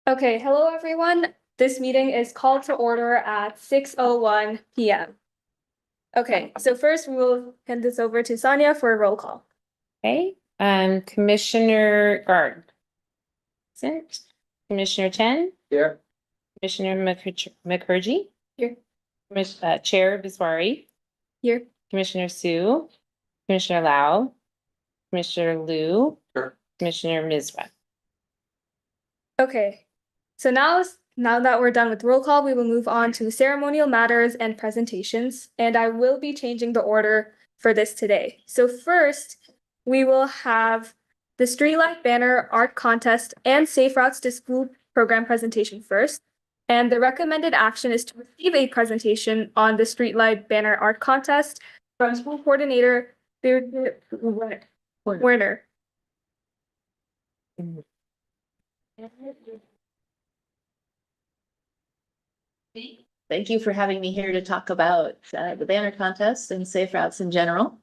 Okay, hello everyone. This meeting is called to order at 6:01 p.m. Okay, so first we will hand this over to Sonia for a roll call. Okay, Commissioner Gard. Present. Commissioner Chen. Here. Commissioner Mukherjee. Here. Chair Biswari. Here. Commissioner Sue. Commissioner Lau. Commissioner Liu. Sure. Commissioner Misra. Okay, so now that we're done with roll call, we will move on to ceremonial matters and presentations, and I will be changing the order for this today. So first, we will have the Streetlight Banner Art Contest and Safe Routes to School program presentation first. And the recommended action is to receive a presentation on the Streetlight Banner Art Contest from School Coordinator Werner. Thank you for having me here to talk about the banner contest and safe routes in general.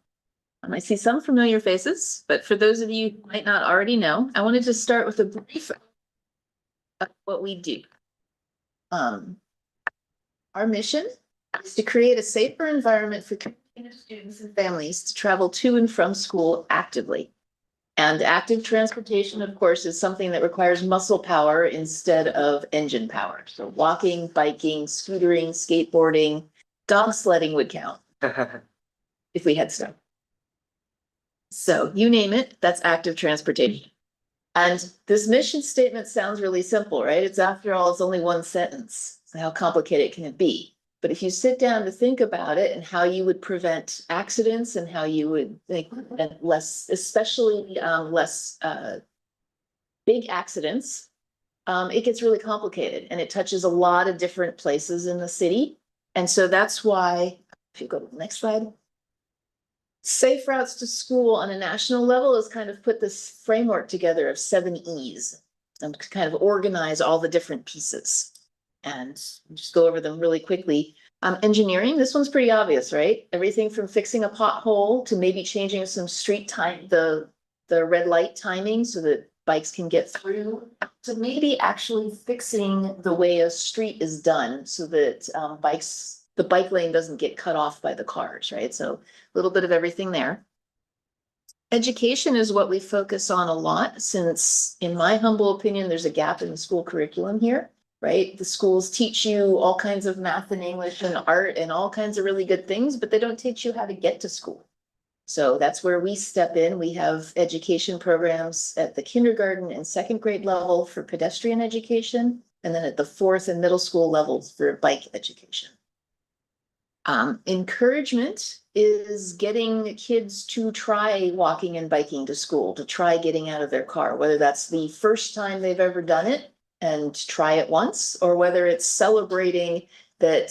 I see some familiar faces, but for those of you who might not already know, I wanted to start with a brief of what we do. Our mission is to create a safer environment for students and families to travel to and from school actively. And active transportation, of course, is something that requires muscle power instead of engine power. So walking, biking, scootering, skateboarding, dog sledding would count if we had stuff. So you name it, that's active transportation. And this mission statement sounds really simple, right? It's after all, it's only one sentence. So how complicated can it be? But if you sit down to think about it and how you would prevent accidents and how you would think less, especially less big accidents, it gets really complicated and it touches a lot of different places in the city. And so that's why, if you go to the next slide, Safe Routes to School on a national level has kind of put this framework together of 7 E's and to kind of organize all the different pieces. And just go over them really quickly. Engineering, this one's pretty obvious, right? Everything from fixing a pothole to maybe changing some street time, the red light timing so that bikes can get through, to maybe actually fixing the way a street is done so that the bike lane doesn't get cut off by the cars, right? So a little bit of everything there. Education is what we focus on a lot since, in my humble opinion, there's a gap in the school curriculum here. Right? The schools teach you all kinds of math and English and art and all kinds of really good things, but they don't teach you how to get to school. So that's where we step in. We have education programs at the kindergarten and 2nd grade level for pedestrian education, and then at the 4th and middle school levels for bike education. Encouragement is getting kids to try walking and biking to school, to try getting out of their car, whether that's the first time they've ever done it and try it once, or whether it's celebrating that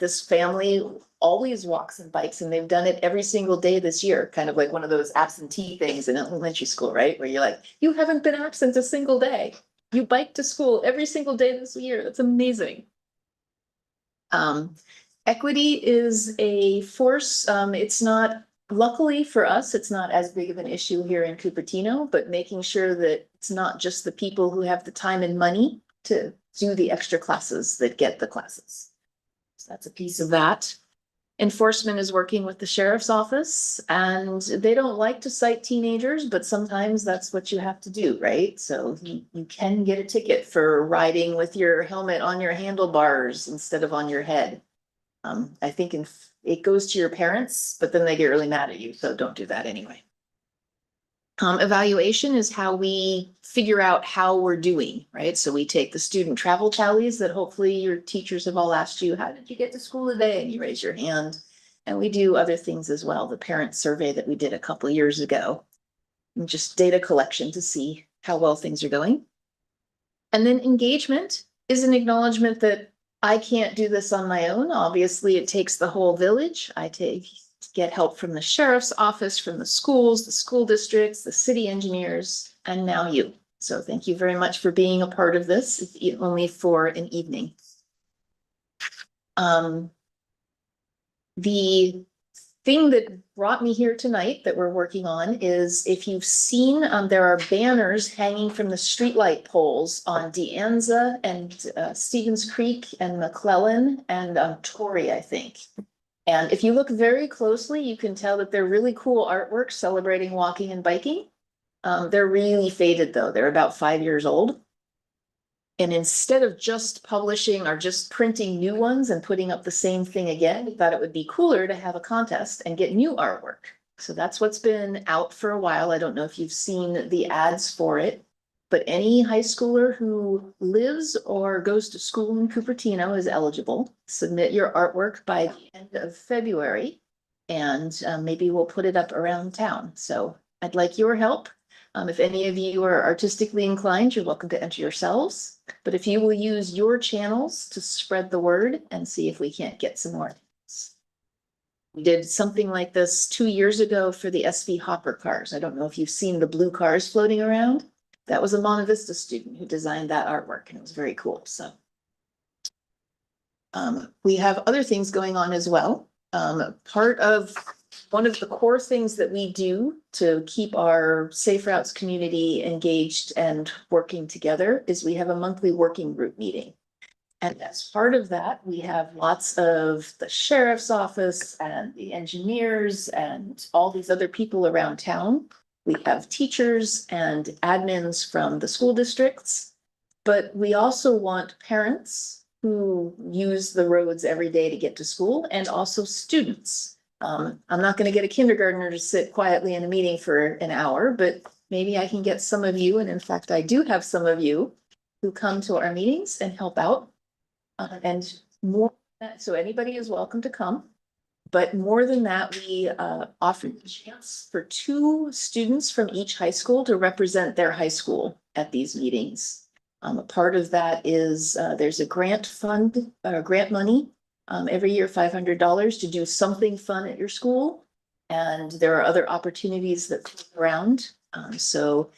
this family always walks and bikes and they've done it every single day this year, kind of like one of those absentee things in elementary school, right? Where you're like, you haven't been absent a single day. You bike to school every single day this year. That's amazing. Equity is a force. It's not, luckily for us, it's not as big of an issue here in Cupertino, but making sure that it's not just the people who have the time and money to do the extra classes that get the classes. So that's a piece of that. Enforcement is working with the sheriff's office, and they don't like to cite teenagers, but sometimes that's what you have to do, right? So you can get a ticket for riding with your helmet on your handlebars instead of on your head. I think it goes to your parents, but then they get really mad at you, so don't do that anyway. Evaluation is how we figure out how we're doing, right? So we take the student travel tallies that hopefully your teachers have all asked you, how did you get to school today? And you raise your hand. And we do other things as well. The parent survey that we did a couple of years ago, and just data collection to see how well things are going. And then engagement is an acknowledgement that I can't do this on my own. Obviously, it takes the whole village. I get help from the sheriff's office, from the schools, the school districts, the city engineers, and now you. So thank you very much for being a part of this, if only for an evening. The thing that brought me here tonight that we're working on is if you've seen, there are banners hanging from the streetlight poles on De Anza and Stevens Creek and McClellan and Torrey, I think. And if you look very closely, you can tell that they're really cool artwork celebrating walking and biking. They're really faded though. They're about 5 years old. And instead of just publishing or just printing new ones and putting up the same thing again, we thought it would be cooler to have a contest and get new artwork. So that's what's been out for a while. I don't know if you've seen the ads for it, but any high schooler who lives or goes to school in Cupertino is eligible. Submit your artwork by the end of February, and maybe we'll put it up around town. So I'd like your help. If any of you are artistically inclined, you're welcome to enter yourselves. But if you will use your channels to spread the word and see if we can't get some more. We did something like this 2 years ago for the SV Hopper cars. I don't know if you've seen the blue cars floating around. That was a Monta Vista student who designed that artwork, and it was very cool. So we have other things going on as well. Part of one of the core things that we do to keep our Safe Routes community engaged and working together is we have a monthly working group meeting. And as part of that, we have lots of the sheriff's office and the engineers and all these other people around town. We have teachers and admins from the school districts, but we also want parents who use the roads every day to get to school and also students. I'm not going to get a kindergartner to sit quietly in a meeting for an hour, but maybe I can get some of you, and in fact, I do have some of you who come to our meetings and help out. And more, so anybody is welcome to come. But more than that, we offer a chance for 2 students from each high school to represent their high school at these meetings. A part of that is there's a grant fund, grant money every year, $500 to do something fun at your school. And there are other opportunities that come around. So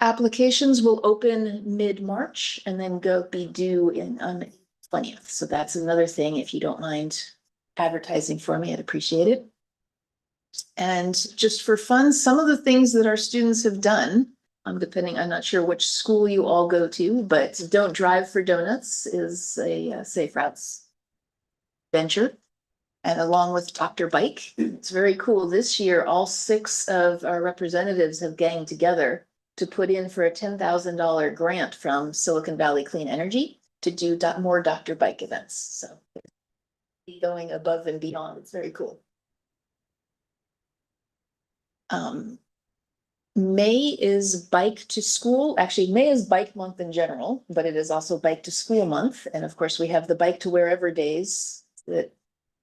applications will open mid-March and then be due on 20th. So that's another thing. If you don't mind advertising for me, I'd appreciate it. And just for fun, some of the things that our students have done, depending, I'm not sure which school you all go to, but Don't Drive for Donuts is a Safe Routes venture. And along with Dr. Bike, it's very cool. This year, all 6 of our representatives have ganged together to put in for a $10,000 grant from Silicon Valley Clean Energy to do more Dr. Bike events. So going above and beyond. It's very cool. May is Bike to School. Actually, May is Bike Month in general, but it is also Bike to School Month. And of course, we have the Bike to Wherever days that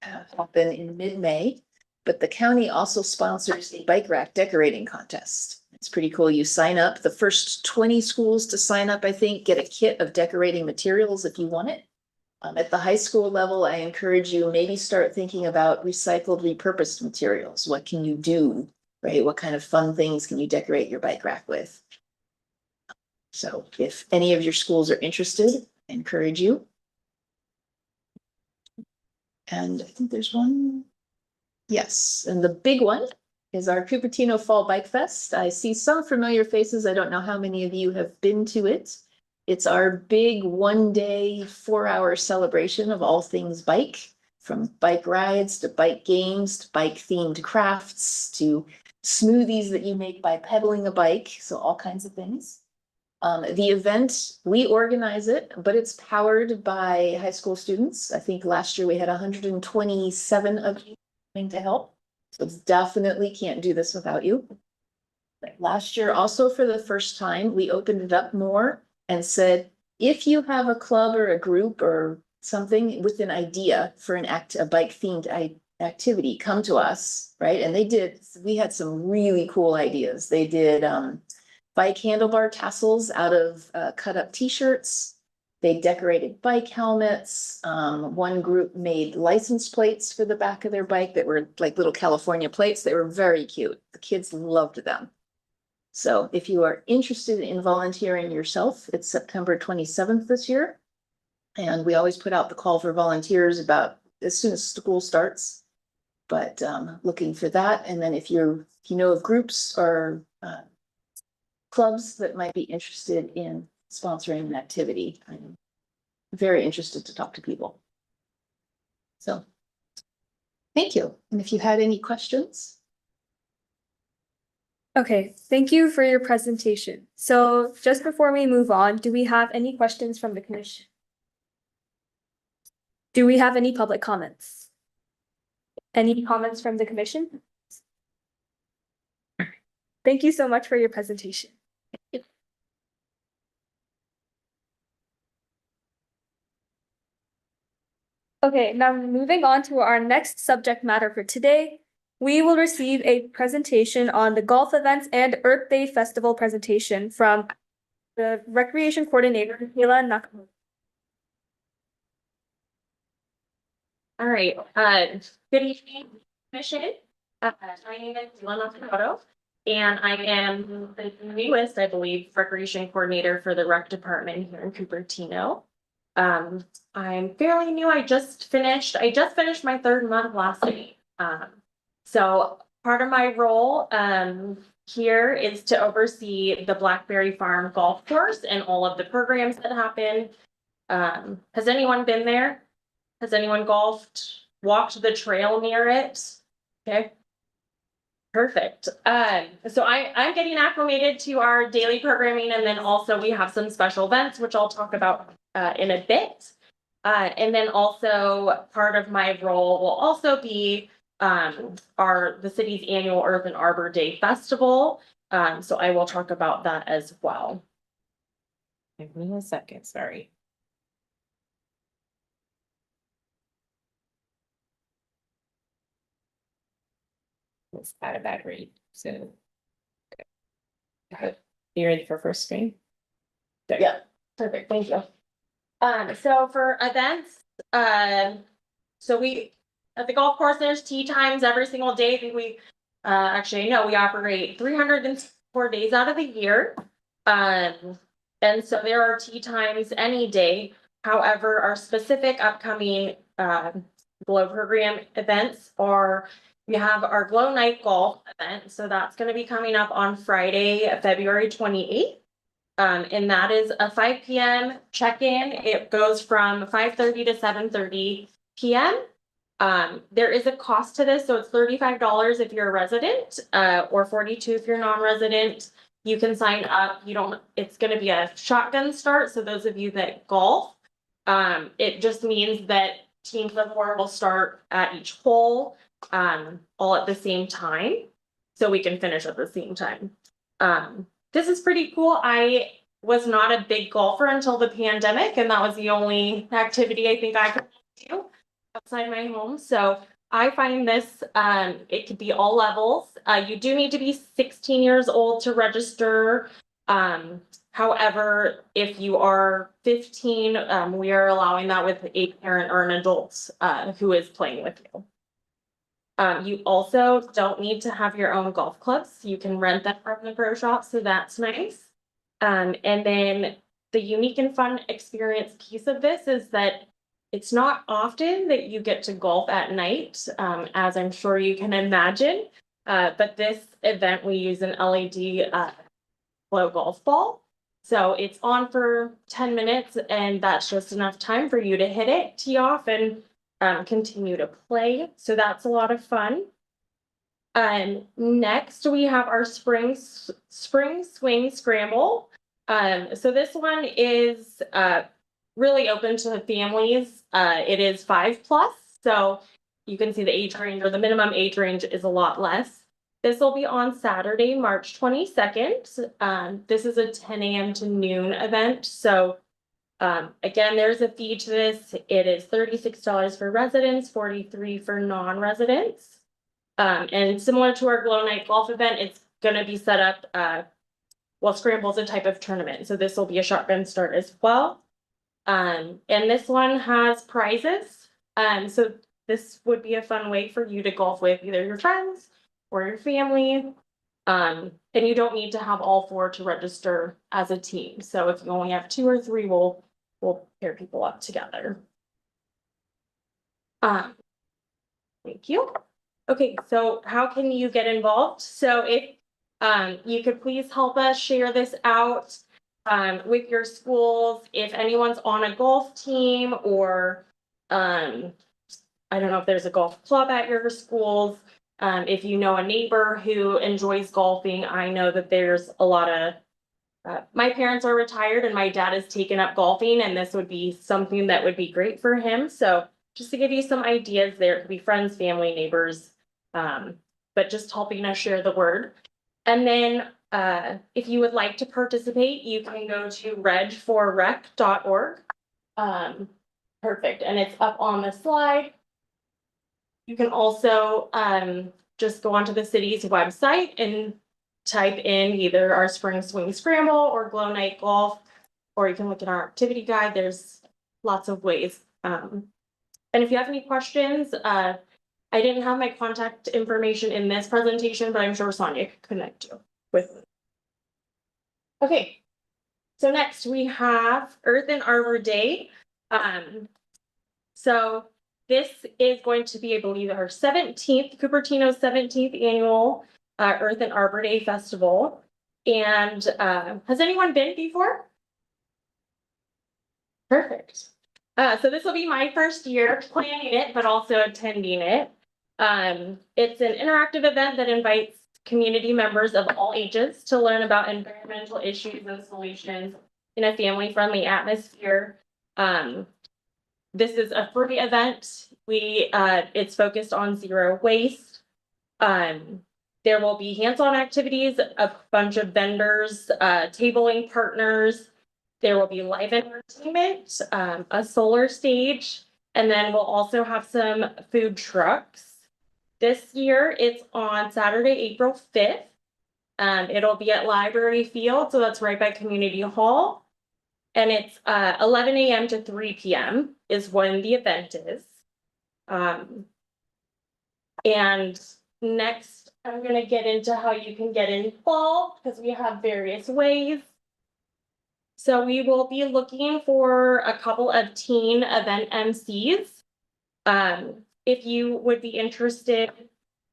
happen in mid-May. But the county also sponsors a bike rack decorating contest. It's pretty cool. You sign up. The first 20 schools to sign up, I think, get a kit of decorating materials if you want it. At the high school level, I encourage you maybe start thinking about recycled, repurposed materials. What can you do, right? What kind of fun things can you decorate your bike rack with? So if any of your schools are interested, I encourage you. And I think there's one. Yes, and the big one is our Cupertino Fall Bike Fest. I see some familiar faces. I don't know how many of you have been to it. It's our big 1-day, 4-hour celebration of all things bike, from bike rides to bike games to bike themed crafts to smoothies that you make by pedaling a bike. So all kinds of things. The event, we organize it, but it's powered by high school students. I think last year we had 127 of you coming to help. So definitely can't do this without you. Last year, also for the first time, we opened it up more and said, if you have a club or a group or something with an idea for a bike themed activity, come to us, right? And they did, we had some really cool ideas. They did bike handlebar tassels out of cut up t-shirts. They decorated bike helmets. One group made license plates for the back of their bike that were like little California plates. They were very cute. The kids loved them. So if you are interested in volunteering yourself, it's September 27th this year. And we always put out the call for volunteers about as soon as school starts. But looking for that. And then if you know of groups or clubs that might be interested in sponsoring an activity, I'm very interested to talk to people. So thank you. And if you had any questions. Okay, thank you for your presentation. So just before we move on, do we have any questions from the commission? Do we have any public comments? Any comments from the commission? Thank you so much for your presentation. Okay, now moving on to our next subject matter for today, we will receive a presentation on the golf events and Earth Day Festival presentation from the Recreation Coordinator, Hila Nakamura. All right, good evening, Commission. My name is Lana Furtado, and I am the newest, I believe, Recreation Coordinator for the Rec Department here in Cupertino. I'm fairly new. I just finished my third month last week. So part of my role here is to oversee the Blackberry Farm Golf Course and all of the programs that happen. Has anyone been there? Has anyone golfed, walked the trail near it? Okay. Perfect. So I'm getting acclimated to our daily programming, and then also we have some special events, which I'll talk about in a bit. And then also part of my role will also be the city's annual Earth and Arbor Day Festival. So I will talk about that as well. Give me a second, sorry. It's at a bad rate, so. Okay. You ready for first screen? There. Yeah, perfect, thank you. So for events, so we, at the golf course, there's tee times every single day. I think we, actually, no, we operate 304 days out of the year. And so there are tee times any day. However, our specific upcoming, Glow program events are, we have our Glow Night Golf event. So that's gonna be coming up on Friday, February 28th. And that is a 5 p.m. check-in. It goes from 5:30 to 7:30 p.m. There is a cost to this, so it's $35 if you're a resident, or $42 if you're non-resident. You can sign up. It's gonna be a shotgun start, so those of you that golf, it just means that teams of four will start at each hole, all at the same time, so we can finish at the same time. This is pretty cool. I was not a big golfer until the pandemic, and that was the only activity I think I could do outside my home. So I find this, it could be all levels. You do need to be 16 years old to register. However, if you are 15, we are allowing that with a parent or an adult who is playing with you. You also don't need to have your own golf clubs. You can rent them from the pro shop, so that's nice. And then the unique and fun experience piece of this is that it's not often that you get to golf at night, as I'm sure you can imagine. But this event, we use an LED glow golf ball. So it's on for 10 minutes, and that's just enough time for you to hit it, tee off, and continue to play. So that's a lot of fun. Next we have our spring swing scramble. So this one is really open to families. It is 5+, so you can see the age range, or the minimum age range is a lot less. This will be on Saturday, March 22nd. This is a 10 a.m. to noon event. So again, there's a fee to this. It is $36 for residents, $43 for non-residents. And similar to our Glow Night Golf event, it's gonna be set up, well, Scramble is a type of tournament, so this will be a shotgun start as well. And this one has prizes. So this would be a fun way for you to golf with either your friends or your family. And you don't need to have all four to register as a team. So if you only have 2 or 3, we'll pair people up together. Thank you. Okay, so how can you get involved? So if you could please help us share this out with your schools. If anyone's on a golf team or I don't know if there's a golf club at your schools. If you know a neighbor who enjoys golfing, I know that there's a lot of my parents are retired and my dad has taken up golfing, and this would be something that would be great for him. So just to give you some ideas there, it could be friends, family, neighbors, but just helping us share the word. And then if you would like to participate, you can go to regforrec.org. Perfect, and it's up on the slide. You can also just go onto the city's website and type in either our spring swing scramble or glow night golf, or you can look at our activity guide. There's lots of ways. And if you have any questions, I didn't have my contact information in this presentation, but I'm sure Sonia could connect you with me. Okay, so next we have Earth and Arbor Day. So this is going to be, I believe, our 17th, Cupertino's 17th annual Earth and Arbor Day Festival. And has anyone been before? Perfect. So this will be my first year planning it, but also attending it. It's an interactive event that invites community members of all ages to learn about environmental issues and solutions in a family-friendly atmosphere. This is a free event. It's focused on zero waste. There will be hands-on activities, a bunch of vendors, tabling partners. There will be live entertainment, a solar stage, and then we'll also have some food trucks. This year, it's on Saturday, April 5th. It'll be at Library Field, so that's right by Community Hall. And it's 11 a.m. to 3 p.m. is when the event is. And next, I'm going to get into how you can get involved because we have various ways. So we will be looking for a couple of teen event MCs. If you would be interested,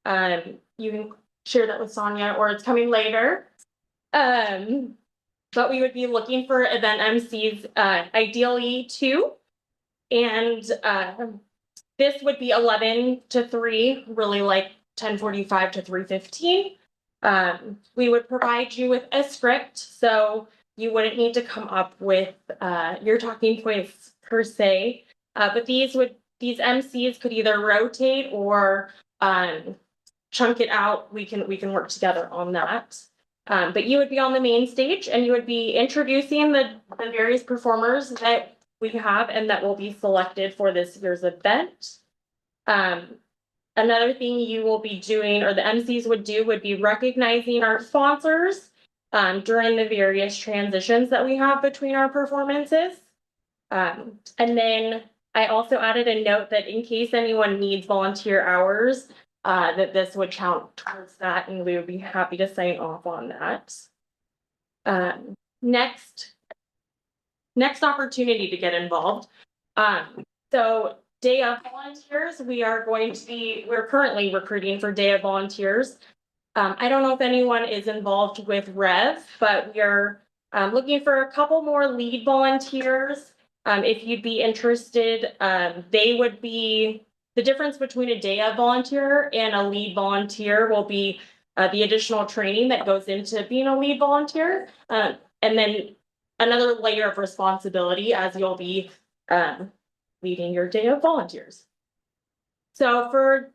you can share that with Sonia, or it's coming later. But we would be looking for event MCs, ideally 2. And this would be 11 to 3, really like 10:45 to 3:15. We would provide you with a script, so you wouldn't need to come up with your talking points per se. But these MCs could either rotate or chunk it out. We can work together on that. But you would be on the main stage and you would be introducing the various performers that we have and that will be selected for this year's event. Another thing you will be doing, or the MCs would do, would be recognizing our sponsors during the various transitions that we have between our performances. And then I also added a note that in case anyone needs volunteer hours, that this would count towards that, and we would be happy to sign off on that. Next opportunity to get involved. So Day of Volunteers, we're currently recruiting for Day of Volunteers. I don't know if anyone is involved with Rev, but we are looking for a couple more lead volunteers. If you'd be interested, they would be, the difference between a Day of Volunteer and a lead volunteer will be the additional training that goes into being a lead volunteer. And then another layer of responsibility as you'll be leading your Day of Volunteers. So for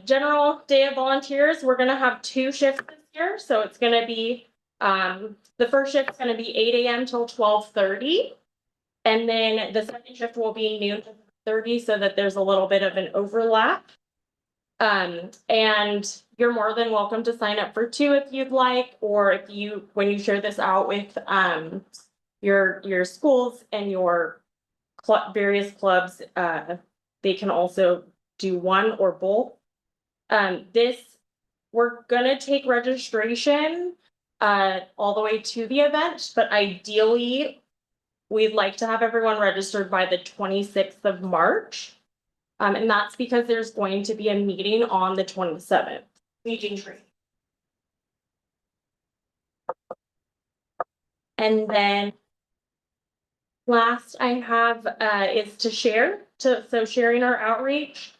general Day of Volunteers, we're gonna have 2 shifts this year. So it's gonna be, the first shift is gonna be 8 a.m. till 12:30. And then the second shift will be noon to 30, so that there's a little bit of an overlap. And you're more than welcome to sign up for 2 if you'd like, or when you share this out with your schools and your various clubs, they can also do 1 or both. We're gonna take registration all the way to the event, but ideally we'd like to have everyone registered by the 26th of March. And that's because there's going to be a meeting on the 27th, meeting training. And then last I have is to share, so sharing our outreach.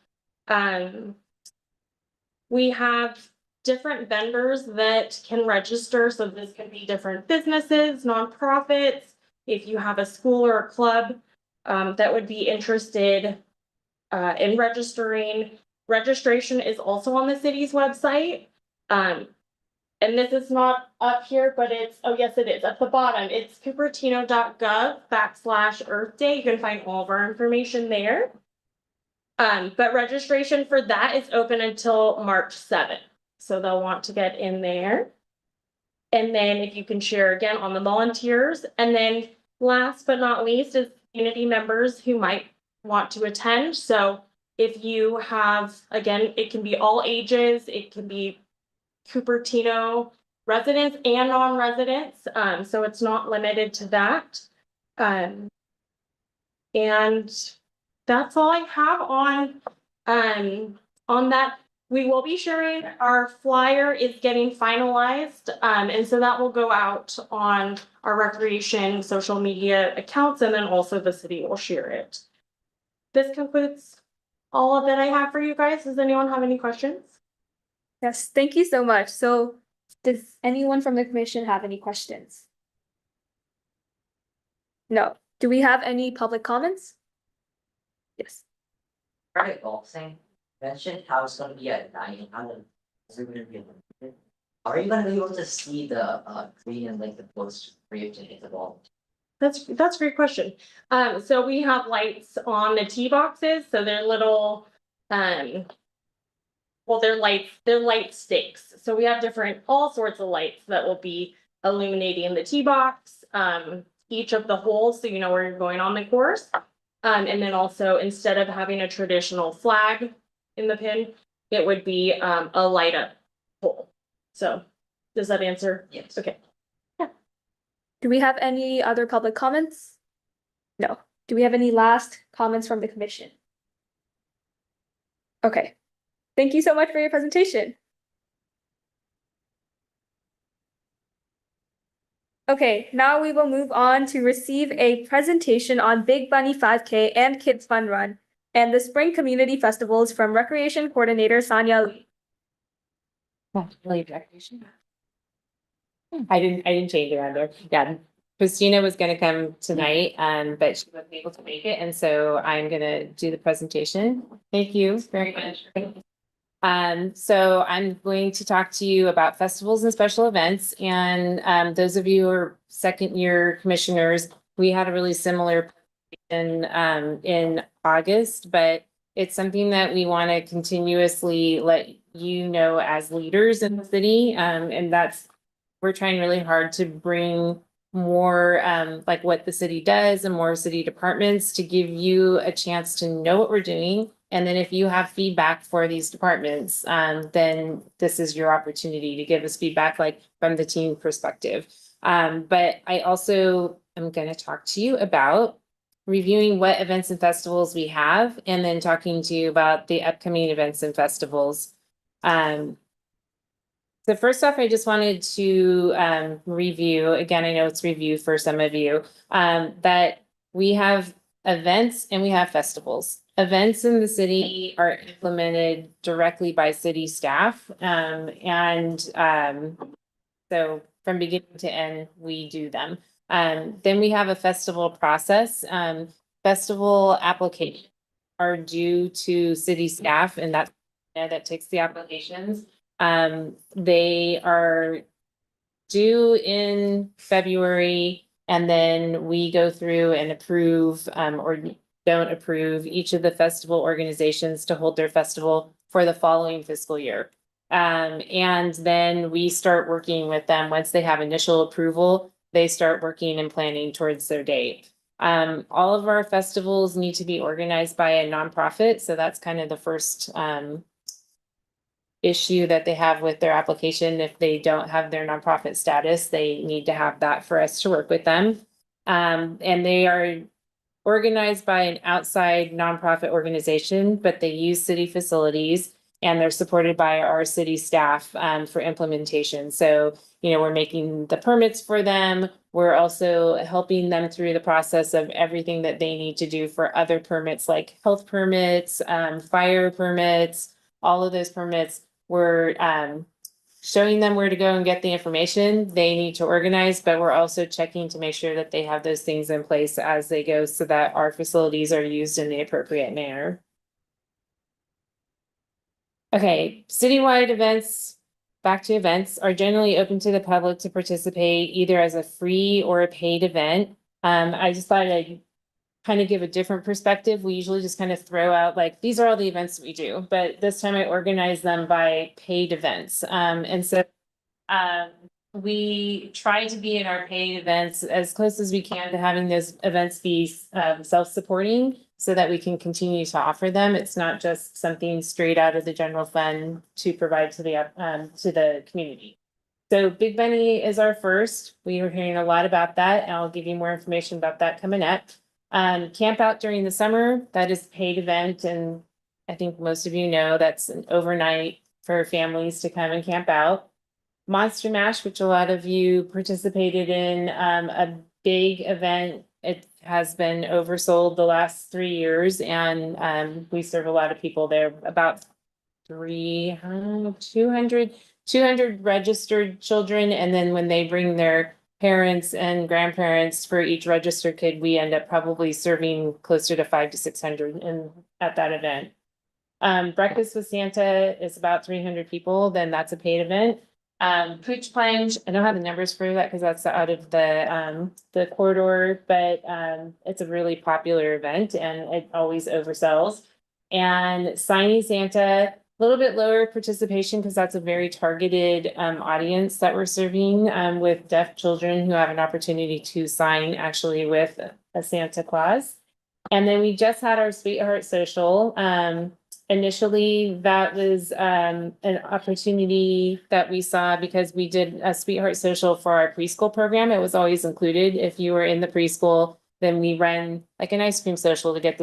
We have different vendors that can register, so this could be different businesses, nonprofits. If you have a school or a club that would be interested in registering, registration is also on the city's website. And this is not up here, but it's, oh yes, it is at the bottom. It's cupertino.gov/Earth Day. You can find all of our information there. But registration for that is open until March 7th. So they'll want to get in there. And then if you can share again on the volunteers. And then last but not least is community members who might want to attend. So if you have, again, it can be all ages, it can be Cupertino residents and non-residents. So it's not limited to that. And that's all I have on that. We will be sharing, our flyer is getting finalized. And so that will go out on our recreation social media accounts, and then also the city will share it. This concludes all of that I have for you guys. Does anyone have any questions? Yes, thank you so much. So does anyone from the commission have any questions? No. Do we have any public comments? Yes. Right, well, saying, mentioned how it's gonna be at night, is it gonna be limited? Are you gonna be able to see the green and like the post for you to hit the ball? That's a great question. So we have lights on the tee boxes, so they're little, well, they're light stakes. So we have all sorts of lights that will be illuminating the tee box, each of the holes, so you know where you're going on the course. And then also, instead of having a traditional flag in the pin, it would be a light up pole. So does that answer? Yes. Okay. Do we have any other public comments? No. Do we have any last comments from the commission? Okay. Thank you so much for your presentation. Okay, now we will move on to receive a presentation on Big Bunny 5K and Kids Fun Run and the Spring Community Festivals from Recreation Coordinator Sonia Lee. I didn't change it under. Yeah, Christina was gonna come tonight, but she wasn't able to make it, and so I'm gonna do the presentation. Thank you very much. So I'm going to talk to you about festivals and special events, and those of you who are second year commissioners, we had a really similar in August, but it's something that we want to continuously let you know as leaders in the city, and that's, we're trying really hard to bring more like what the city does and more city departments to give you a chance to know what we're doing. And then if you have feedback for these departments, then this is your opportunity to give us feedback, like from the team perspective. But I also am going to talk to you about reviewing what events and festivals we have, and then talking to you about the upcoming events and festivals. So first off, I just wanted to review, again, I know it's review for some of you, that we have events and we have festivals. Events in the city are implemented directly by city staff. So from beginning to end, we do them. Then we have a festival process. Festival applications are due to city staff, and that takes the applications. They are due in February, and then we go through and approve or don't approve each of the festival organizations to hold their festival for the following fiscal year. And then we start working with them. Once they have initial approval, they start working and planning towards their date. All of our festivals need to be organized by a nonprofit, so that's kind of the first issue that they have with their application. If they don't have their nonprofit status, they need to have that for us to work with them. And they are organized by an outside nonprofit organization, but they use city facilities and they're supported by our city staff for implementation. So, we're making the permits for them. We're also helping them through the process of everything that they need to do for other permits like health permits, fire permits, all of those permits. We're showing them where to go and get the information they need to organize, but we're also checking to make sure that they have those things in place as they go so that our facilities are used in the appropriate manner. Okay, citywide events, back to events, are generally open to the public to participate either as a free or a paid event. I just thought I'd kind of give a different perspective. We usually just kind of throw out like, these are all the events we do, but this time I organize them by paid events. And so we try to be in our paid events as close as we can to having those events be self-supporting so that we can continue to offer them. It's not just something straight out of the general fund to provide to the community. So Big Bunny is our first. We were hearing a lot about that, and I'll give you more information about that coming up. Camp Out during the summer, that is a paid event, and I think most of you know that's an overnight for families to come and camp out. Monster Mash, which a lot of you participated in, a big event. It has been oversold the last 3 years, and we serve a lot of people there. About 200 registered children, and then when they bring their parents and grandparents for each registered kid, we end up probably serving closer to 500 to 600 at that event. Breakfast with Santa is about 300 people, then that's a paid event. Pooch Plunge, I don't have the numbers for that because that's out of the corridor, but it's a really popular event and it always oversells. And Signy Santa, a little bit lower participation because that's a very targeted audience that we're serving with deaf children who have an opportunity to sign actually with a Santa Claus. And then we just had our Sweetheart Social. Initially, that was an opportunity that we saw because we did a Sweetheart Social for our preschool program. It was always included. If you were in the preschool, then we run like an ice cream social to get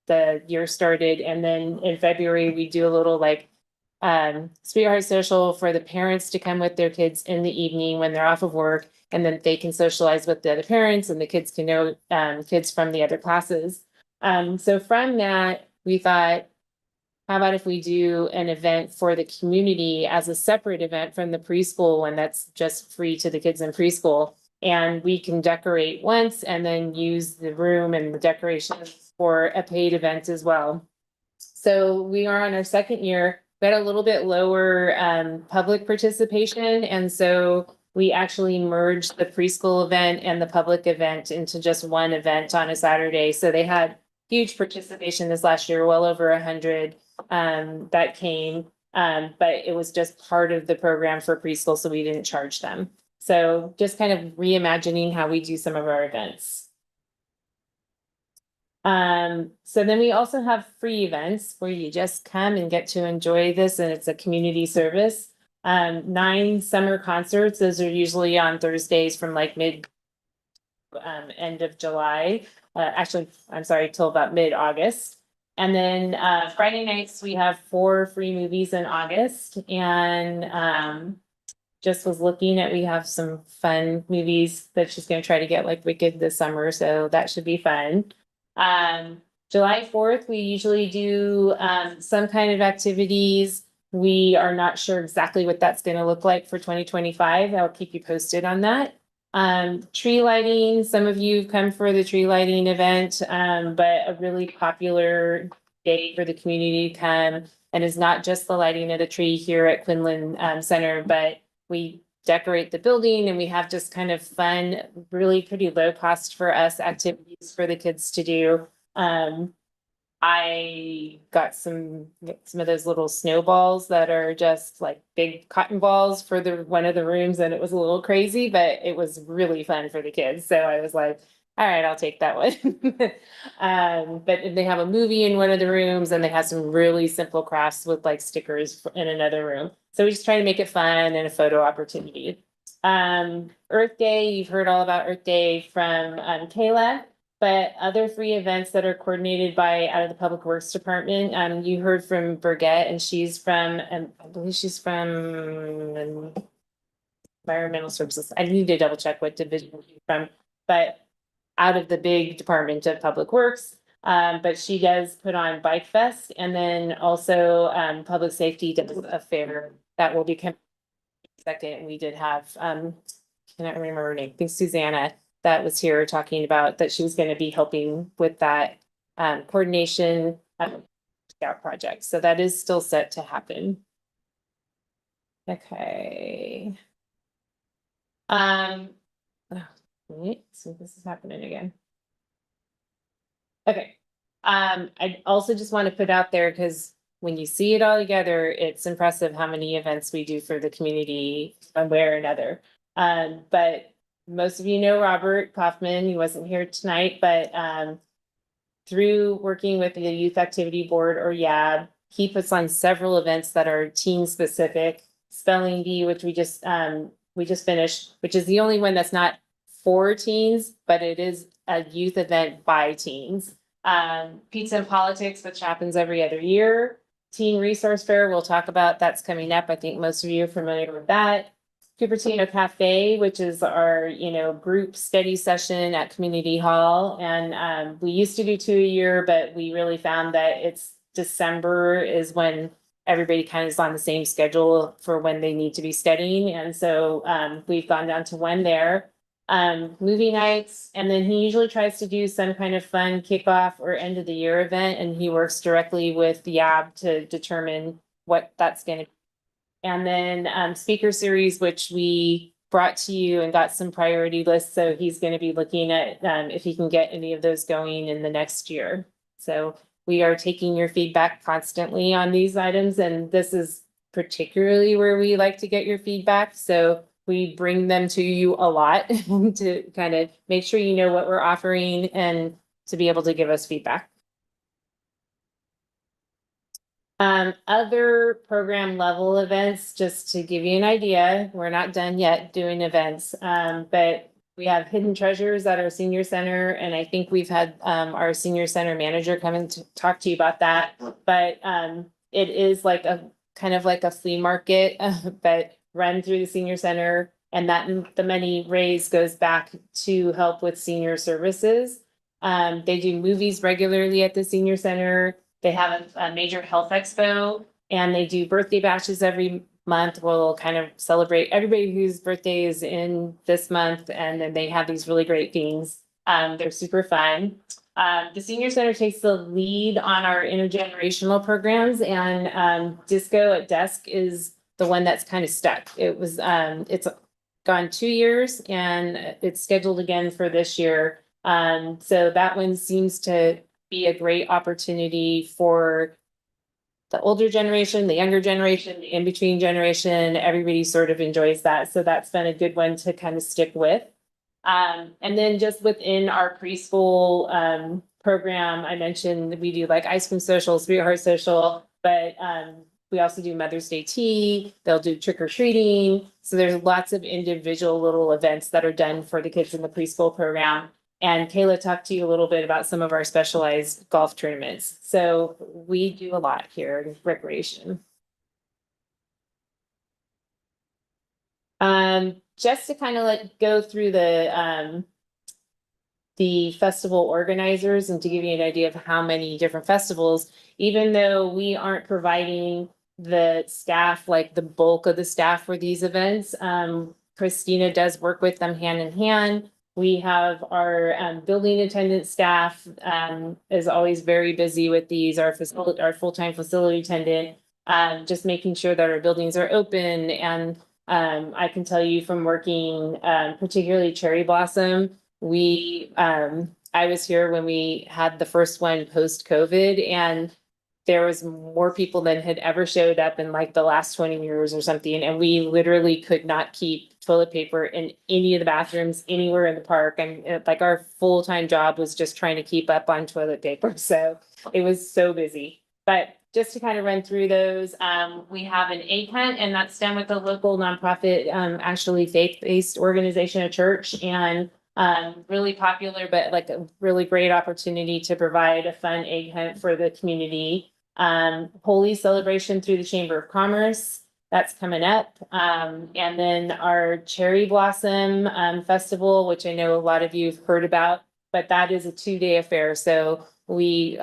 the year started. And then in February, we do a little like Sweetheart Social for the parents to come with their kids in the evening when they're off of work. And then they can socialize with the other parents and the kids can know kids from the other classes. So from that, we thought, how about if we do an event for the community as a separate event from the preschool one that's just free to the kids in preschool? And we can decorate once and then use the room and the decorations for a paid event as well. So we are on our second year. We had a little bit lower public participation. And so we actually merged the preschool event and the public event into just one event on a Saturday. So they had huge participation this last year, well over 100 that came, but it was just part of the program for preschool, so we didn't charge them. So just kind of reimagining how we do some of our events. So then we also have free events where you just come and get to enjoy this, and it's a community service. 9 summer concerts, those are usually on Thursdays from like end of July. Actually, I'm sorry, till about mid-August. And then Friday nights, we have 4 free movies in August. And just was looking at, we have some fun movies that she's going to try to get like Wicked this summer. So that should be fun. July 4th, we usually do some kind of activities. We are not sure exactly what that's going to look like for 2025. I'll keep you posted on that. Tree lighting, some of you have come for the tree lighting event, but a really popular day for the community to come. And it's not just the lighting of the tree here at Quinlan Center, but we decorate the building and we have just kind of fun, really pretty low cost for us activities for the kids to do. I got some of those little snowballs that are just like big cotton balls for one of the rooms, and it was a little crazy, but it was really fun for the kids. So I was like, all right, I'll take that one. But they have a movie in one of the rooms, and they have some really simple crafts with like stickers in another room. So we just try to make it fun and a photo opportunity. Earth Day, you've heard all about Earth Day from Kayla. But other free events that are coordinated by out of the Public Works Department, you heard from Burgett, and she's from, I believe she's from Environmental Services. I need to double check what division she's from, but out of the big Department of Public Works. But she does put on Bike Fest, and then also Public Safety does a fair that will become second. And we did have cannot remember her name. I think Susanna that was here talking about that she was going to be helping with that coordination scout project. So that is still set to happen. Okay. Wait, so this is happening again. Okay. I also just want to put out there because when you see it all together, it's impressive how many events we do for the community one way or another. But most of you know Robert Kaufman. He wasn't here tonight, but through working with the Youth Activity Board or YAB, he puts on several events that are teen specific. Spelling Bee, which we just finished, which is the only one that's not for teens, but it is a youth event by teens. Pizza and Politics, which happens every other year. Teen Resource Fair, we'll talk about, that's coming up. I think most of you are familiar with that. Cupertino Cafe, which is our, group study session at Community Hall. And we used to do 2 a year, but we really found that it's December is when everybody kind of is on the same schedule for when they need to be studying. And so we've gone down to 1 there. Movie nights, and then he usually tries to do some kind of fun kickoff or end of the year event, and he works directly with YAB to determine what that's going to be. And then speaker series, which we brought to you and got some priority lists. So he's going to be looking at if he can get any of those going in the next year. So we are taking your feedback constantly on these items, and this is particularly where we like to get your feedback. So we bring them to you a lot to kind of make sure you know what we're offering and to be able to give us feedback. Other program level events, just to give you an idea, we're not done yet doing events, but we have Hidden Treasures at our senior center, and I think we've had our senior center manager come in to talk to you about that. But it is like a kind of like a flea market, but run through the senior center, and that the money raised goes back to help with senior services. They do movies regularly at the senior center. They have a major health expo, and they do birthday bashes every month. We'll kind of celebrate everybody whose birthday is in this month, and then they have these really great themes. They're super fun. The senior center takes the lead on our intergenerational programs, and Disco at Desk is the one that's kind of stuck. It's gone 2 years, and it's scheduled again for this year. So that one seems to be a great opportunity for the older generation, the younger generation, the in-between generation. Everybody sort of enjoys that. So that's been a good one to kind of stick with. And then just within our preschool program, I mentioned we do like ice cream social, sweetheart social, but we also do Mother's Day tea. They'll do trick or treating. So there's lots of individual little events that are done for the kids in the preschool program. And Kayla talked to you a little bit about some of our specialized golf tournaments. So we do a lot here in recreation. Just to kind of go through the festival organizers and to give you an idea of how many different festivals, even though we aren't providing the staff, like the bulk of the staff for these events, Christina does work with them hand in hand. We have our building attendant staff is always very busy with these, our full-time facility attendant, just making sure that our buildings are open. And I can tell you from working particularly Cherry Blossom, I was here when we had the first one post-COVID, and there was more people than had ever showed up in like the last 20 years or something. And we literally could not keep toilet paper in any of the bathrooms anywhere in the park. And like our full-time job was just trying to keep up on toilet paper. So it was so busy. But just to kind of run through those, we have an egg hunt, and that's done with a local nonprofit, actually faith-based organization, a church. And Really popular, but like a really great opportunity to provide a fun egg hunt for the community. Holy celebration through the Chamber of Commerce, that's coming up. And then our Cherry Blossom Festival, which I know a lot of you have heard about, but that is a 2-day affair. So we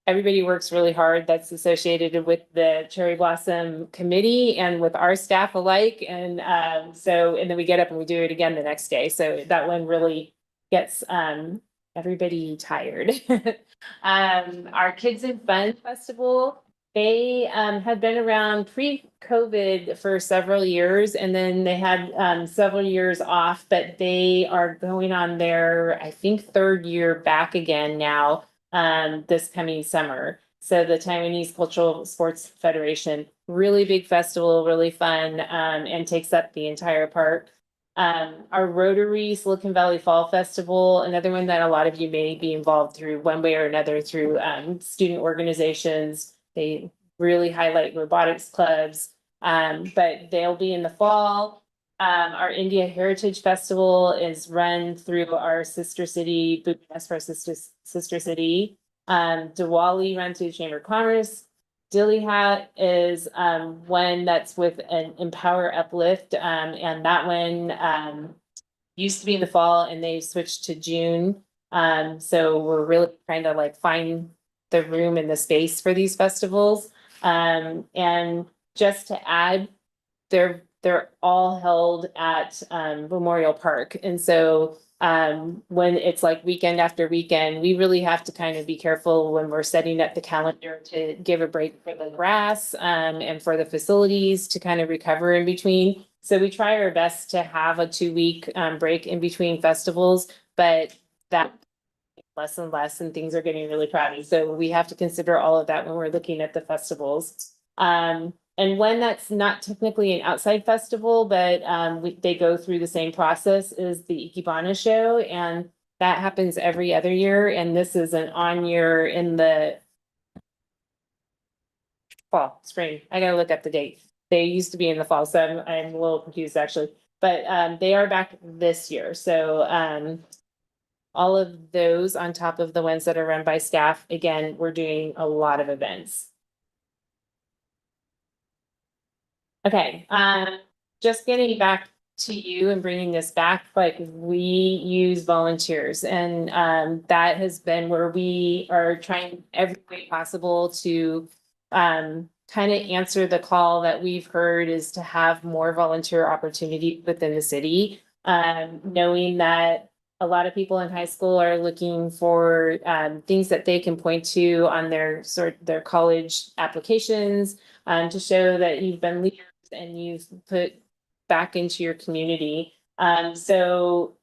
everybody works really hard that's associated with the Cherry Blossom Committee and with our staff alike. And and then we get up and we do it again the next day. So that one really gets everybody tired. Our Kids in Fun Festival, they had been around pre-COVID for several years, and then they had several years off, but they are going on their, I think, 3rd year back again now this coming summer. So the Taiwanese Cultural Sports Federation, really big festival, really fun, and takes up the entire park. Our Rotary Silicon Valley Fall Festival, another one that a lot of you may be involved through one way or another through student organizations. They really highlight robotics clubs, but they'll be in the fall. Our India Heritage Festival is run through our sister city, Bucharest, our sister city. Diwali run through Chamber of Commerce. Dilly Hat is one that's with an Empower Uplift, and that one used to be in the fall, and they switched to June. So we're really trying to like find the room and the space for these festivals. And just to add, they're all held at Memorial Park, and so when it's like weekend after weekend, we really have to kind of be careful when we're setting up the calendar to give a break for the grass and for the facilities to kind of recover in between. So we try our best to have a 2-week break in between festivals, but that less and less, and things are getting really crowded. So we have to consider all of that when we're looking at the festivals. And when that's not technically an outside festival, but they go through the same process is the Ikebana show, and that happens every other year. And this is an on year in the spring. I gotta look up the date. They used to be in the fall, so I'm a little confused actually. But they are back this year. So all of those on top of the ones that are run by staff, again, we're doing a lot of events. Okay, just getting back to you and bringing this back, like we use volunteers, and that has been where we are trying every way possible to kind of answer the call that we've heard is to have more volunteer opportunity within the city. Knowing that a lot of people in high school are looking for things that they can point to on their college applications to show that you've been leaders and you've put back into your community. So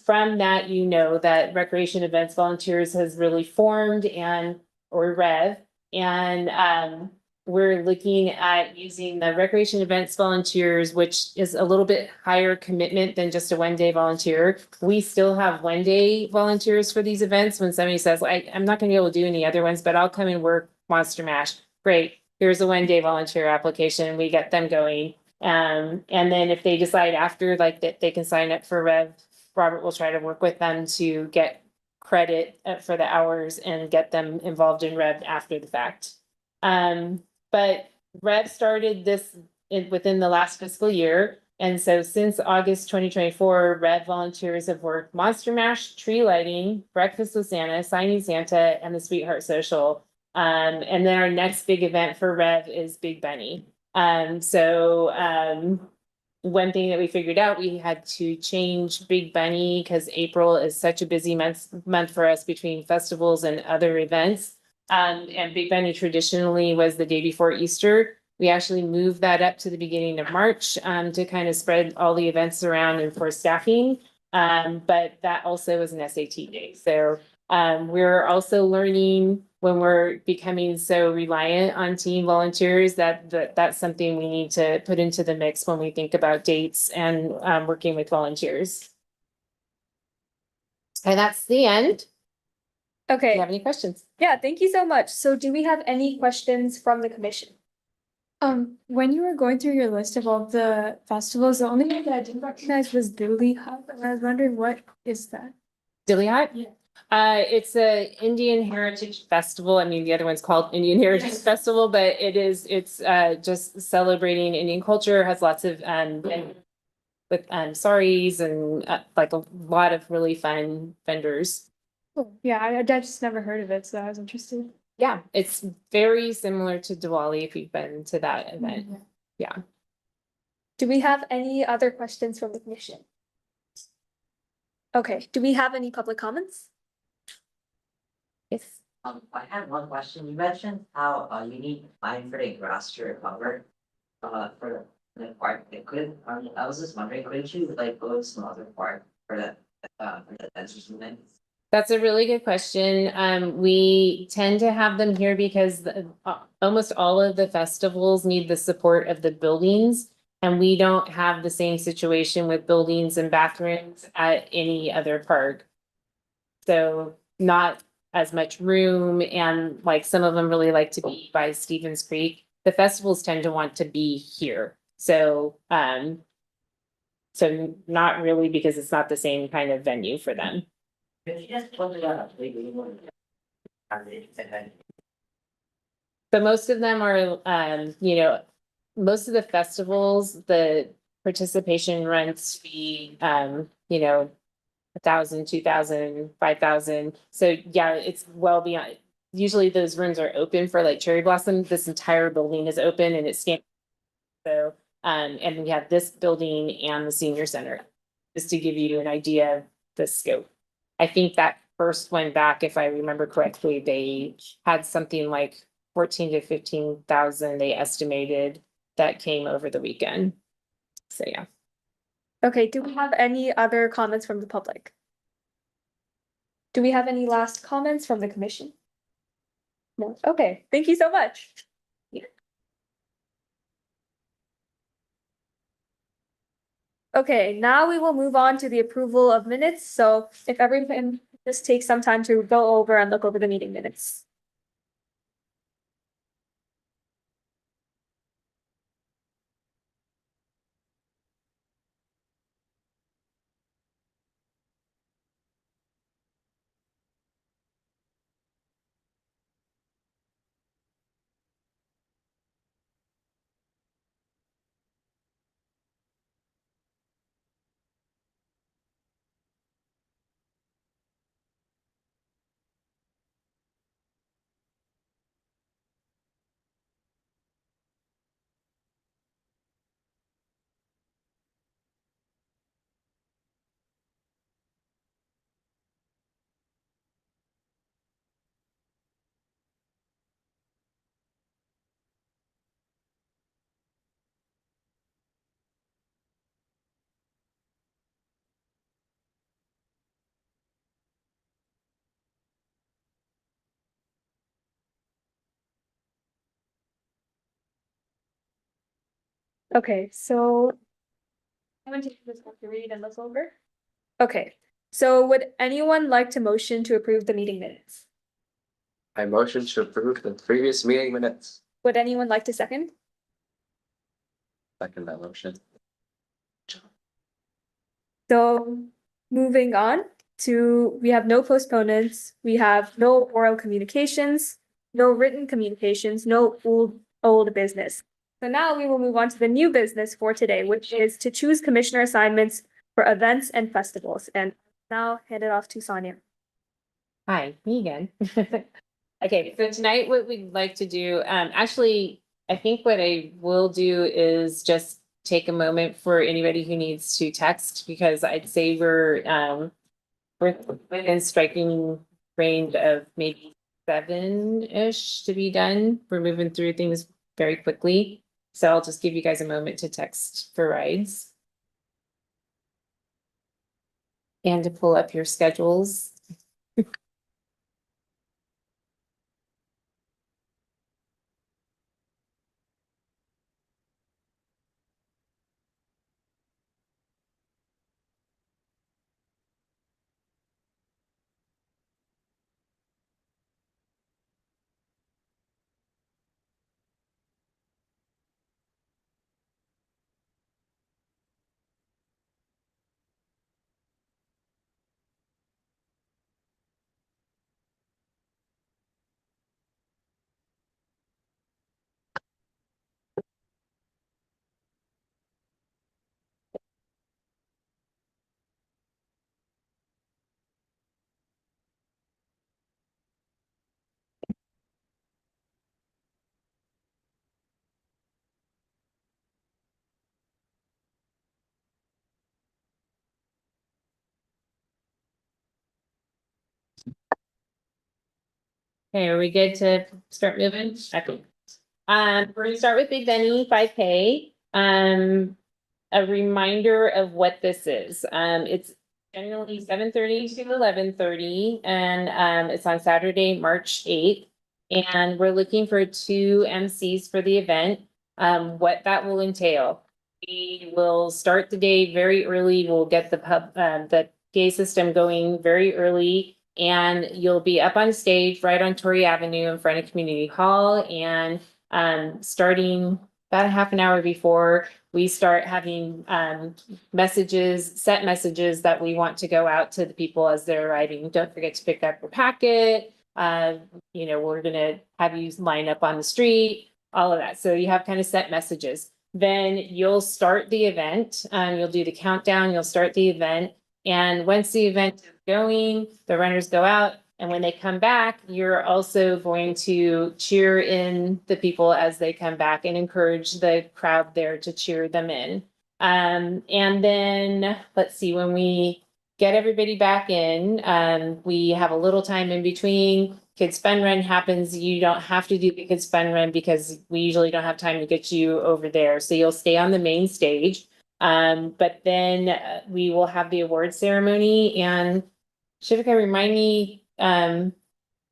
from that, you know that Recreation Events Volunteers has really formed or REV, and we're looking at using the Recreation Events Volunteers, which is a little bit higher commitment than just a 1-day volunteer. We still have 1-day volunteers for these events. When somebody says, I'm not gonna be able to do any other ones, but I'll come and work Monster Mash. Great, here's a 1-day volunteer application, we get them going. And then if they decide after like that they can sign up for Rev, Robert will try to work with them to get credit for the hours and get them involved in Rev after the fact. But Rev started this within the last fiscal year. And so since August 2024, Rev volunteers have worked Monster Mash, tree lighting, breakfast with Santa, signing Santa, and the Sweetheart Social. And then our next big event for Rev is Big Bunny. One thing that we figured out, we had to change Big Bunny because April is such a busy month for us between festivals and other events. And Big Bunny traditionally was the day before Easter. We actually moved that up to the beginning of March to kind of spread all the events around and for staffing. But that also is an SAT day. So we're also learning when we're becoming so reliant on team volunteers that's something we need to put into the mix when we think about dates and working with volunteers. And that's the end. Do Okay, you have any questions? yeah, thank you so much. So do we have any questions from the commission? When you were going through your list of all the festivals, the only one that I didn't recognize was Dilly Hut, and I was wondering what is that? Dilihat? Yeah. It's a Indian Heritage Festival. I mean, the other one's called Indian Heritage Yes. Festival, but it's just celebrating Indian culture, has lots of with saris and like a lot of really fun vendors. Cool. Yeah, I just never heard of it, so I was interested. Yeah, it's very similar to Diwali if you've been to that event. Yeah. Do we have any other questions from the commission? Okay, do we have any public comments? Yes. I had one question. You mentioned how you need time for the grass to recover. For the park, they couldn't, I was just wondering, couldn't you like go to some other park for the dance movement? That's a really good question. We tend to have them here because almost all of the festivals need the support of the buildings. And we don't have the same situation with buildings and bathrooms at any other park. So not as much room, and like some of them really like to be by Stevens Creek. The festivals tend to want to be here. So not really, because it's not the same kind of venue for them. Could you just put it up, like, we want to- and then But most of them are, most of the festivals, the participation rents be, 1,000, 2,000, 5,000. So yeah, it's well beyond. Usually those rooms are open for like cherry blossom. This entire building is open and it's standing. So, and we have this building and the senior center, just to give you an idea of the scope. I think that first one back, if I remember correctly, they had something like 14 to 15,000 they estimated that came over the weekend. So yeah. Okay, do we have any other comments from the public? Do we have any last comments from the commission? No, okay, thank you so much. Okay, now we will move on to the approval of minutes, so if everyone just take some time to go over and look over the meeting minutes. Okay, so. I want to take this one to read and look over. Okay, so would anyone like to motion to approve the meeting minutes? I motion to approve the previous meeting minutes. Would anyone like to second? Second that motion. So moving on to, we have no postponements, we have no oral communications, no written communications, no old business. So now we will move on to the new business for today, which is to choose commissioner assignments for events and festivals. And now hand it off to Sonia. Hi, me again. Okay, so tonight what we'd like to do, actually, I think what I will do is just take a moment for anybody who needs to text, because I'd say we're within striking range of maybe 7-ish to be done. We're moving through things very quickly. So I'll just give you guys a moment to text for rides. And to pull up your schedules. Okay, are we good to start moving? Okay. We're gonna start with Big Benny 5K. A reminder of what this is. It's generally 7:30 to 11:30, and it's on Saturday, March 8th. And we're looking for 2 MCs for the event. What that will entail. We will start the day very early. We'll get the gay system going very early. And you'll be up on stage right on Torrey Avenue in front of Community Hall. And starting about a half an hour before, we start having set messages that we want to go out to the people as they're arriving. Don't forget to pick up your packet. We're gonna have you line up on the street, all of that. So you have kind of set messages. Then you'll start the event. You'll do the countdown, you'll start the event. And once the event is going, the runners go out. And when they come back, you're also going to cheer in the people as they come back and encourage the crowd there to cheer them in. And then let's see, when we get everybody back in, we have a little time in between. Kids Fun Run happens. You don't have to do the Kids Fun Run because we usually don't have time to get you over there. So you'll stay on the main stage. But then we will have the award ceremony. And Shivika, remind me,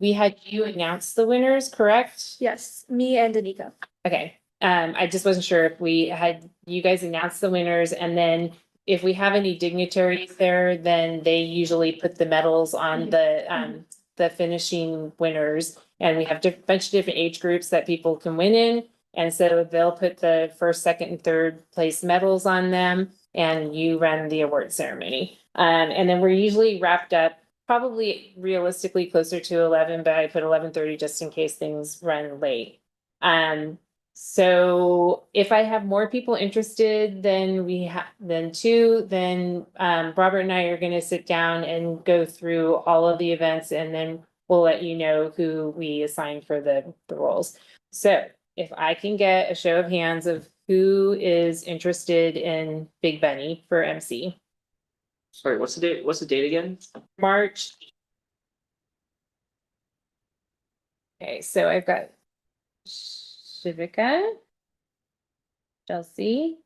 we had you announce the winners, correct? Yes, me and Danica. Okay, I just wasn't sure if we had you guys announce the winners, and then if we have any dignitaries there, then they usually put the medals on the finishing winners. And we have a bunch of different age groups that people can win in. And so they'll put the first, second, and third place medals on them, and you run the award ceremony. And then we're usually wrapped up probably realistically closer to 11, but I put 11:30 just in case things run late. So if I have more people interested than two, then Robert and I are going to sit down and go through all of the events, and then we'll let you know who we assign for the roles. So if I can get a show of hands of who is interested in Big Benny for MC. Sorry, what's the date? What's the date again? March. Okay, so I've got Shivika, Chelsea.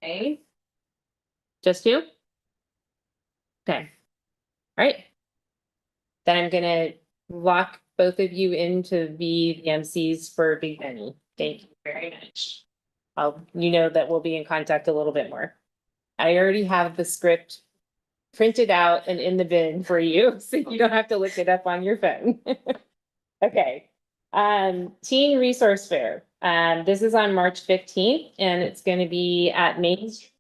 Okay. Just you? Okay. All right. Then I'm gonna lock both of you in to be the MCs for Big Benny. Thank you very much. You know that we'll be in contact a little bit more. I already have the script printed out and in the bin for you, so you don't have to look it up on your phone. Okay. Teen Resource Fair. This is on March 15th, and it's going to be at Main Street.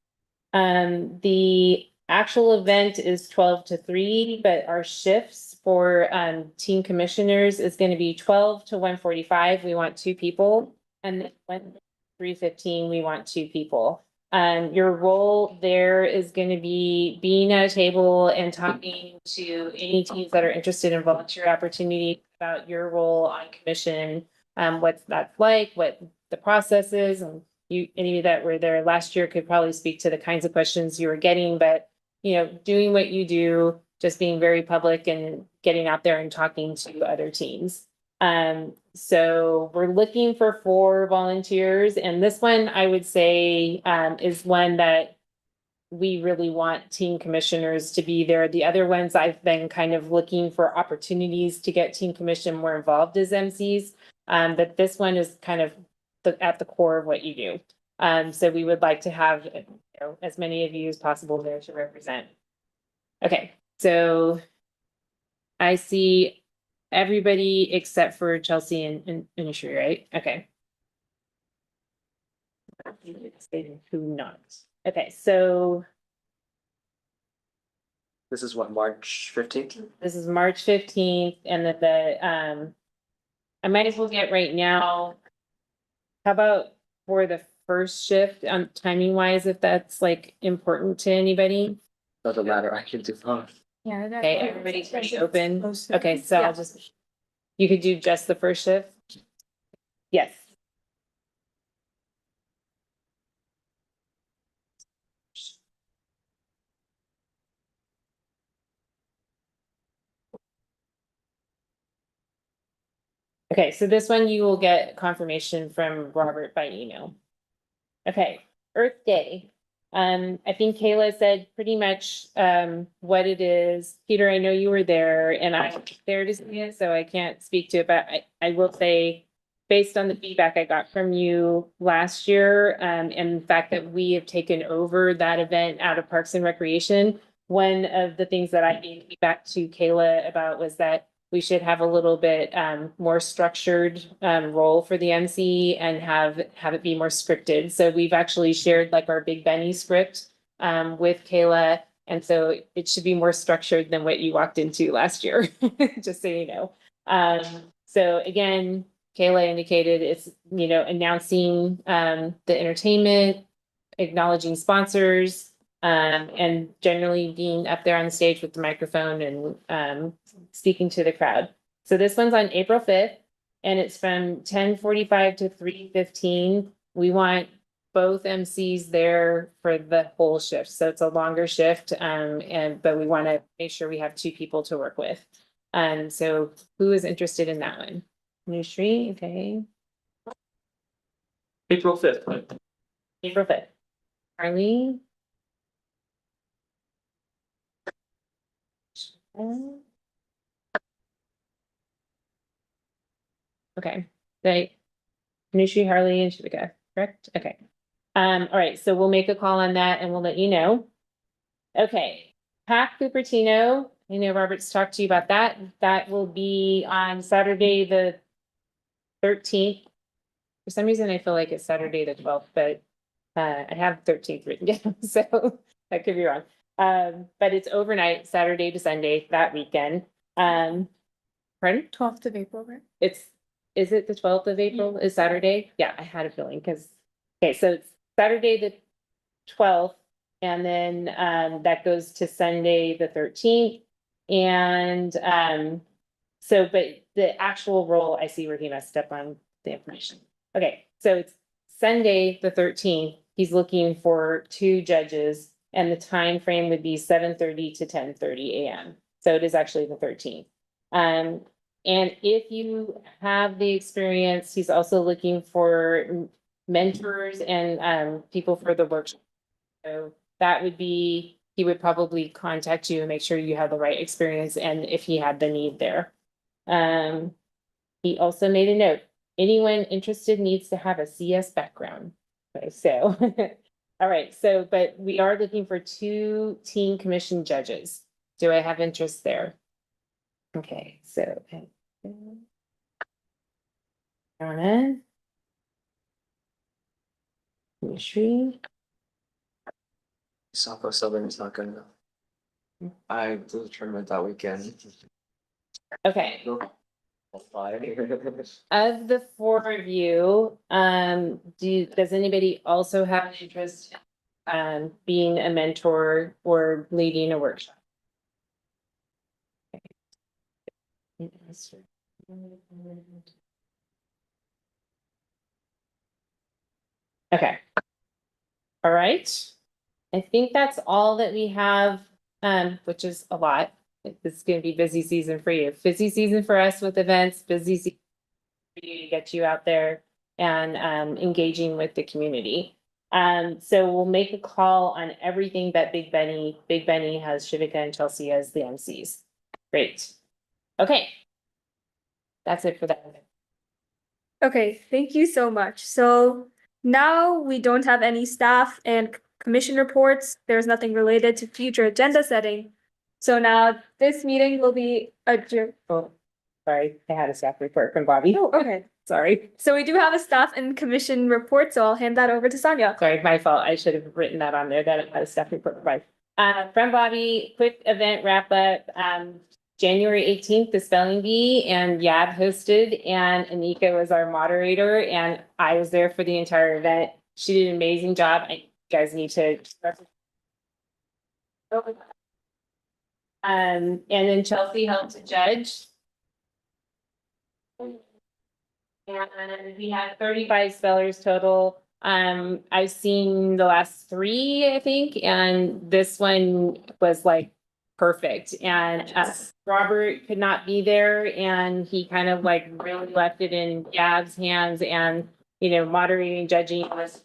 The actual event is 12 to 3, but our shifts for teen commissioners is going to be 12 to 1:45. We want 2 people, and then 3:15, we want 2 people. Your role there is going to be being at a table and talking to any teams that are interested in volunteer opportunity about your role on commission, what that's like, what the process is, and any that were there last year could probably speak to the kinds of questions you were getting, but doing what you do, just being very public and getting out there and talking to other teams. So we're looking for 4 volunteers, and this one I would say is one that we really want teen commissioners to be there. The other ones I've been kind of looking for opportunities to get teen commission more involved as MCs. But this one is kind of at the core of what you do. So we would like to have as many of you as possible there to represent. Okay, so I see everybody except for Chelsea and Ishri, right? Okay. Who not? Okay, so This is what, March 15th? this is March 15th, and then I might as well get right now. How about for the first shift, timing wise, if that's like important to anybody? Doesn't matter, I can do both. Yeah. Okay, everybody's pretty open. Okay, so I'll just, you could do just the first shift? Yes. Okay, so this one you will get confirmation from Robert by email. Okay, Earth Day. I think Kayla said pretty much what it is. Peter, I know you were there and I was there to see it, so I can't speak to it, but I will say, based on the feedback I got from you last year, and the fact that we have taken over that event out of Parks and Recreation, one of the things that I gave feedback to Kayla about was that we should have a little bit more structured role for the MC and have it be more scripted. So we've actually shared like our Big Benny script with Kayla. And so it should be more structured than what you walked into last year, just so you know. So again, Kayla indicated it's, announcing the entertainment, acknowledging sponsors, and generally being up there on the stage with the microphone and speaking to the crowd. So this one's on April 5th and it's from 10:45 to 3:15. We want both MCs there for the whole shift. So it's a longer shift, but we want to make sure we have two people to work with. So who is interested in that one? Nushree, okay. April 5th. April 5th. Arlene? Okay, they, Nushree, Harley, and Shivika, correct? Okay. All right, so we'll make a call on that and we'll let you know. Okay, Pack Cupertino, I know Robert's talked to you about that. That will be on Saturday, the 13th. For some reason, I feel like it's Saturday, the 12th, but I have 13th written down, so that could be wrong. But it's overnight, Saturday to Sunday, that weekend. Pardon? 12th of April, right? Is it the 12th of April is Saturday? Yeah, I had a feeling because, okay, so it's Saturday, the 12th, and then, that goes to Sunday, the 13th. And, so, but the actual role, I see where he messed up on the information. Okay, so it's Sunday, the 13th. He's looking for 2 judges and the time frame would be 7:30 to 10:30 a.m. So it is actually the 13th. And if you have the experience, he's also looking for mentors and people for the workshop. So that would be, he would probably contact you and make sure you have the right experience and if he had the need there. He also made a note, anyone interested needs to have a CS background. Okay, so, all right, so, but we are looking for 2 teen commission judges. Do I have interest there? Okay, so. Donna. Nushree. Saco Southern is not good enough. I did a tournament that weekend. Okay, I'll fly. of the 4 of you, does anybody also have an interest being a mentor or leading a workshop? Okay. All right. I think that's all that we have, which is a lot. It's gonna be busy season for you. Busy season for us with events, busy season for you to get you out there and engaging with the community. So we'll make a call on everything but Big Benny. Big Benny has Shivika and Chelsea as the MCs. Great. Okay. That's it for that. Okay, thank you so much. So now we don't have any staff and commission reports. There's nothing related to future agenda setting. So now this meeting will be adjourned. Oh, sorry, I had a staff report from Bobby. Oh, okay. Sorry. So we do have a staff and commission report, so I'll hand that over to Sonia. Sorry, my fault. I should have written that on there, that it had a staff report provided. From Bobby, quick event wrap up. January 18th, the spelling bee and Yab hosted and Anika was our moderator and I was there for the entire event. She did an amazing job. You guys need to. And then Chelsea helped to judge. And we had 35 spellers total. I've seen the last 3, I think, and this one was like perfect. And Robert could not be there, and he kind of like really left it in Gab's hands, and moderating, judging was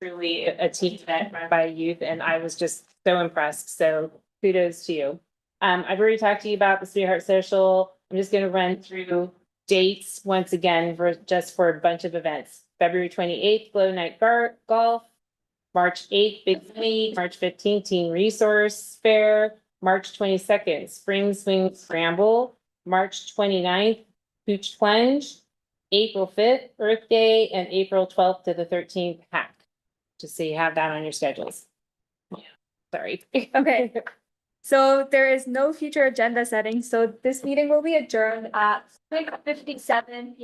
truly a team event run by youth, and I was just so impressed. So kudos to you. I've already talked to you about the Sweetheart Social. I'm just going to run through dates once again for a bunch of events. February 28th, Glow Night Golf. March 8th, Big Meet. March 15th, Teen Resource Fair. March 22nd, Spring Swing Scramble. March 29th, Pooch Plunge. April 5th, Earth Day, and April 12th to the 13th, Hack. Just so you have that on your schedules. Sorry. Okay. So there is no future agenda setting, so this meeting will be adjourned at 6:57 p.m.